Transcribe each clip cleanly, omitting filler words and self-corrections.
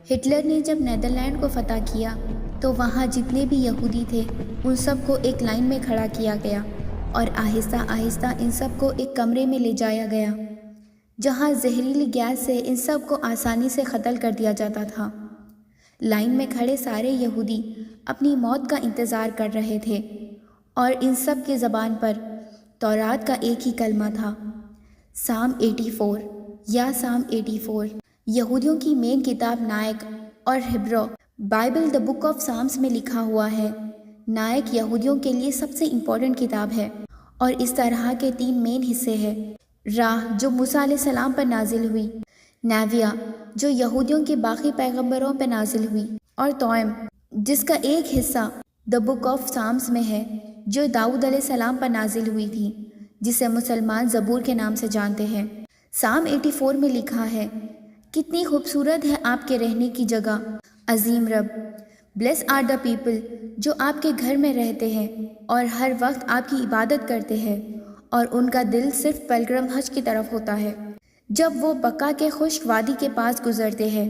Hitler نے جب Netherland کو فتح کیا تو وہاں جتنے بھی یہودی تھے ان سب کو ایک لائن میں کھڑا کیا گیا اور آہستہ آہستہ ان سب کو ایک کمرے میں لے جایا گیا جہاں زہریلی گیس سے ان سب کو آسانی سے قتل کر دیا جاتا تھا۔ لائن میں کھڑے سارے یہودی اپنی موت کا انتظار کر رہے تھے اور ان سب کی زبان پر تورات کا ایک ہی کلمہ تھا، سام 84 یا سام 84۔ یہودیوں کی مین کتاب نائک اور Hebrew Bible the book of Psalms میں لکھا ہوا ہے۔ نائک یہودیوں کے لیے سب سے امپورٹنٹ کتاب ہے اور اس طرح کے 3 مین حصے ہیں: راہ جو موسیٰ علیہ السلام پر نازل ہوئی، نیویہ جو یہودیوں کے باقی پیغمبروں پر نازل ہوئی، اور توئم جس کا ایک حصہ دی بک آف سامس میں ہے جو داؤد علیہ السلام پر نازل ہوئی تھی، جسے مسلمان زبور کے نام سے جانتے ہیں۔ سام 84 میں لکھا ہے، کتنی خوبصورت ہے آپ کے رہنے کی جگہ، عظیم رب۔ بلیس آر دا پیپل جو آپ کے گھر میں رہتے ہیں اور ہر وقت آپ کی عبادت کرتے ہیں اور ان کا دل صرف پلگرم حج کی طرف ہوتا ہے جب وہ بکا کے خشک وادی کے پاس گزرتے ہیں۔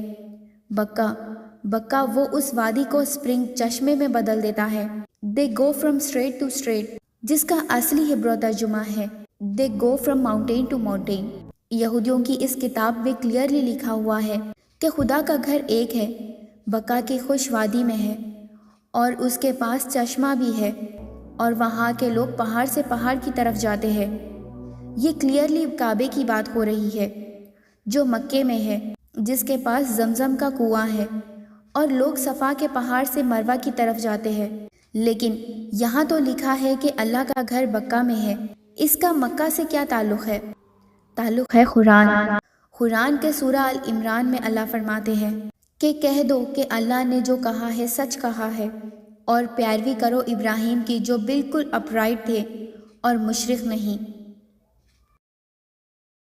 بکا وہ اس وادی کو سپرنگ چشمے میں بدل دیتا ہے۔ They go from street to street جس کا اصلی ہبرو ترجمہ ہے they go from mountain to mountain. یہودیوں کی اس کتاب میں کلیئرلی لکھا ہوا ہے کہ خدا کا گھر ایک ہے، بکا کی خشک وادی میں ہے اور اس کے پاس چشمہ بھی ہے اور وہاں کے لوگ پہاڑ سے پہاڑ کی طرف جاتے ہیں۔ یہ کلیئرلی کعبے کی بات ہو رہی ہے جو مکے میں ہے، جس کے پاس زمزم کا کنواں ہے، اور لوگ صفا کے پہاڑ سے مروہ کی طرف جاتے ہیں۔ لیکن یہاں تو لکھا ہے کہ اللہ کا گھر بکا میں ہے۔ اس کا مکہ سے کیا تعلق ہے؟ تعلق ہے قرآن کے سورہ العمران میں اللہ فرماتے ہیں کہ کہہ دو کہ اللہ نے جو کہا ہے سچ کہا ہے، اور پیروی کرو ابراہیم کی جو بالکل اپرائٹ تھے اور مشرک نہیں۔